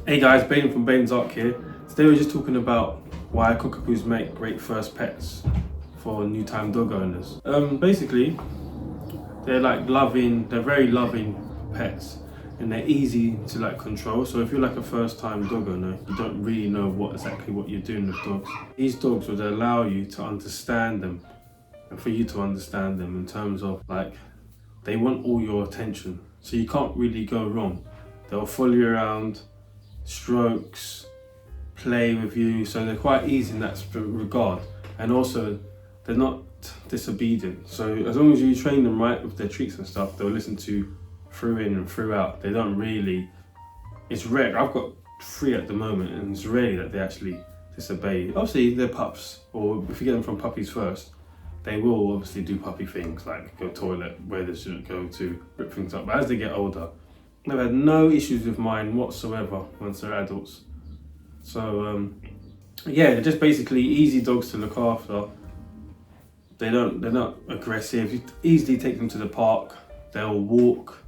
Hey guys, Baden from Baidenzark here. Today we're just talking about why Cockapoos make great first pets for new time dog owners. Basically, they're very loving pets and they're easy to control. So if you're like a first time dog owner, you don't really know exactly what you're doing with dogs. These dogs would allow you to understand them and for you to understand them in terms of they want all your attention. So you can't really go wrong. They'll follow you around, strokes, play with you, so they're quite easy in that regard, and also they're not disobedient. So as long as you train them right with their treats and stuff, they'll listen to through in and through out. They don't really, it's rare. I've got 3 at the moment and it's rare that they actually disobey. Obviously they're pups, or if you get them from puppies first, they will obviously do puppy things like go toilet where they shouldn't go, to rip things up. But as they get older, they've had no issues with mine whatsoever once they're adults. So yeah, they're just basically easy dogs to look after. They're not aggressive. You easily take them to the park. They'll walk,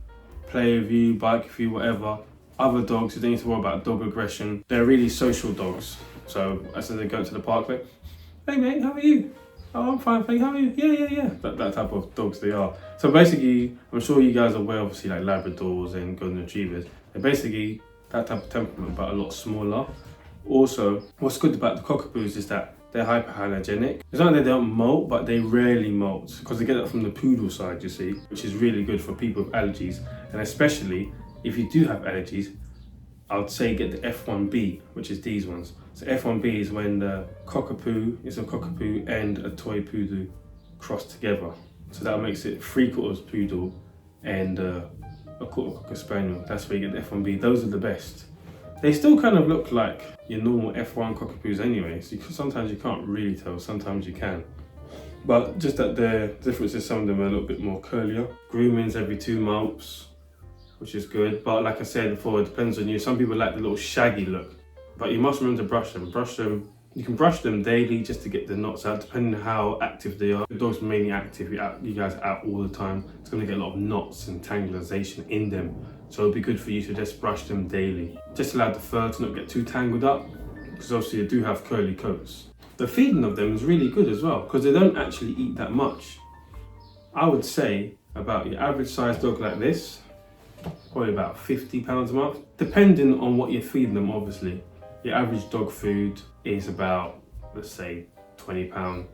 play with you, bike with you, whatever. Other dogs, you don't need to worry about dog aggression. They're really social dogs. So as they go to the park, like, hey mate, how are you? Oh, I'm fine, thank you. How are you? Yeah. That type of dogs they are. So basically, I'm sure you guys are aware, obviously, like Labradors and Golden Retrievers. They're basically that type of temperament, but a lot smaller. Also, what's good about the Cockapoos is that they're hyperallergenic. It's not that they don't molt, but they rarely molt because they get that from the poodle side, you see, which is really good for people with allergies. And especially if you do have allergies, I would say get the F1B, which is these ones. So F1B is when the Cockapoo is a Cockapoo and a toy poodle crossed together. So that makes it 3/4 poodle and a 1/4 Cocker Spaniel. That's where you get the F1B. Those are the best. They still kind of look like your normal F1 Cockapoos anyway, so sometimes you can't really tell, sometimes you can. But just that the difference is some of them are a little bit more curlier. Grooming's every 2 months, which is good. But like I said before, it depends on you. Some people like the little shaggy look, but you must remember to brush them. You can brush them daily just to get the knots out, depending on how active they are. The dogs are mainly active, you guys are out all the time. It's gonna get a lot of knots and tangulation in them. So it'd be good for you to just brush them daily. Just allow the fur to not get too tangled up, because obviously they do have curly coats. The feeding of them is really good as well, because they don't actually eat that much. I would say about your average sized dog like this, probably about £50 a month, depending on what you're feeding them, obviously. Your average dog food is about, let's say, £20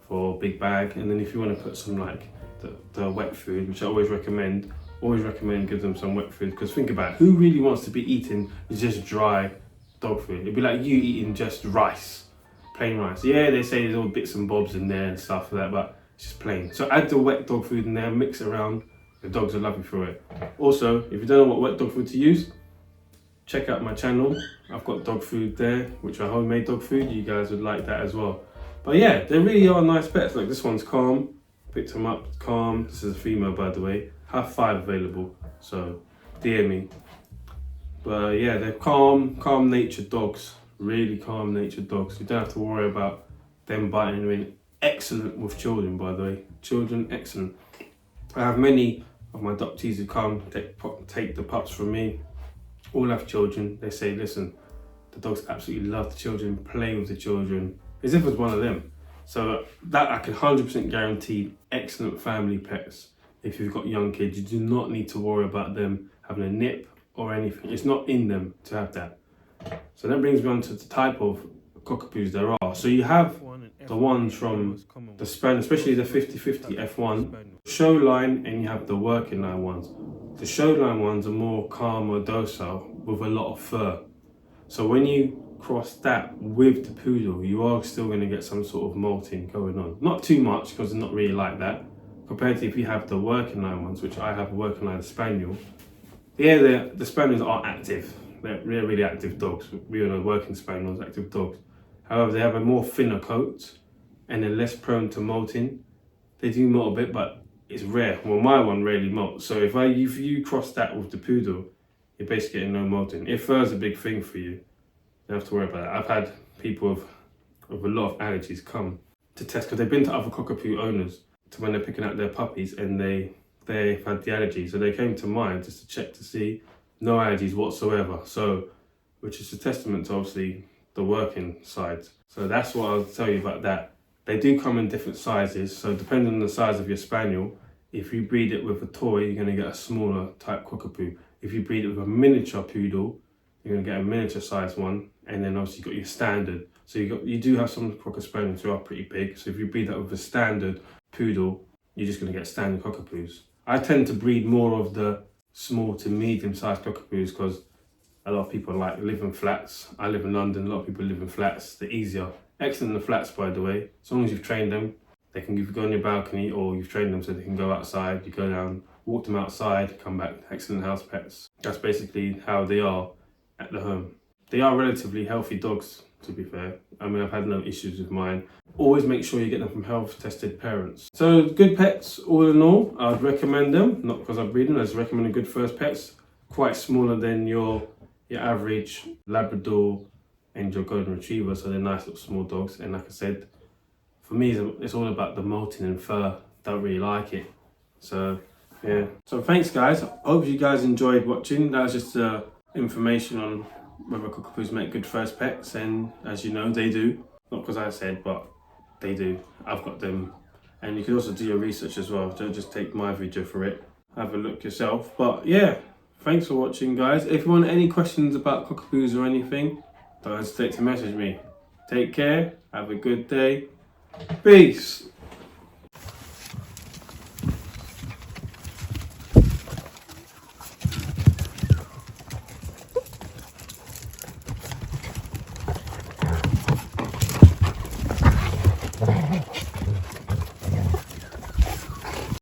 for a big bag. And then if you want to put some the wet food, which I always recommend give them some wet food, because think about it, who really wants to be eating just dry dog food? It'd be like you eating just rice, plain rice. Yeah, they say there's all bits and bobs in there and stuff like that, but it's just plain. So add the wet dog food in there, mix it around. The dogs are lovely for it. Also, if you don't know what wet dog food to use, check out my channel. I've got dog food there, which are homemade dog food. You guys would like that as well. But yeah, they really are nice pets. Like this one's calm. Picked him up, calm. This is a female, by the way. Have 5 available, so DM me. But yeah, they're calm natured dogs. Really calm natured dogs. You don't have to worry about them biting you. Excellent with children, by the way. Children, excellent. I have many of my adoptees who come take the pups from me. All have children. They say, listen, the dogs absolutely love the children, play with the children, as if it was one of them. So that I can 100% guarantee excellent family pets. If you've got young kids, you do not need to worry about them having a nip or anything. It's not in them to have that. So that brings me on to the type of Cockapoos there are. So you have the ones from the span, especially the 50/50 F1, show line, and you have the working line ones. The show line ones are more calm or docile with a lot of fur. So when you cross that with the poodle, you are still going to get some sort of molting going on. Not too much, because they're not really like that. Compared to if you have the working line ones, which I have a working line spaniel. Yeah, the spaniels are active. They're really active dogs. We all know working spaniels, active dogs. However, they have a more thinner coat and they're less prone to molting. They do molt a bit, but it's rare. Well, my one rarely molts. So if you cross that with the poodle, you're basically getting no molting. If fur's a big thing for you, you don't have to worry about that. I've had people with a lot of allergies come to test, because they've been to other Cockapoo owners to when they're picking out their puppies, and they've had the allergy. So they came to mine just to check to see no allergies whatsoever. So which is a testament to obviously the working side. So that's what I'll tell you about that. They do come in different sizes, so depending on the size of your spaniel, if you breed it with a toy, you're going to get a smaller type cockapoo. If you breed it with a miniature poodle, you're going to get a miniature size one, and then obviously you've got your standard. So you do have some cocker spaniels who are pretty big. So if you breed that with a standard poodle, you're just going to get standard cockapoos. I tend to breed more of the small to medium sized cockapoos because a lot of people live in flats. I live in London, a lot of people live in flats. They're easier. Excellent in the flats, by the way. As long as you've trained them, they can go on your balcony, or you've trained them so they can go outside. You go down, walk them outside, come back. Excellent house pets. That's basically how they are at the home. They are relatively healthy dogs, to be fair. I mean, I've had no issues with mine. Always make sure you get them from health-tested parents. So good pets, all in all. I'd recommend them, not because I breed them. I just recommend a good first pets. Quite smaller than your average Labrador and your Golden Retriever, so they're nice little small dogs. And like I said, for me, it's all about the molting and fur. Don't really like it. So yeah. So thanks, guys. I hope you guys enjoyed watching. That was just information on whether cockapoos make good first pets, and as you know, they do. Not because I said, but they do. I've got them, and you can also do your research as well. Don't just take my video for it. Have a look yourself. But yeah, thanks for watching, guys. If you want any questions about cockapoos or anything, don't hesitate to message me. Take care. Have a good day. Peace.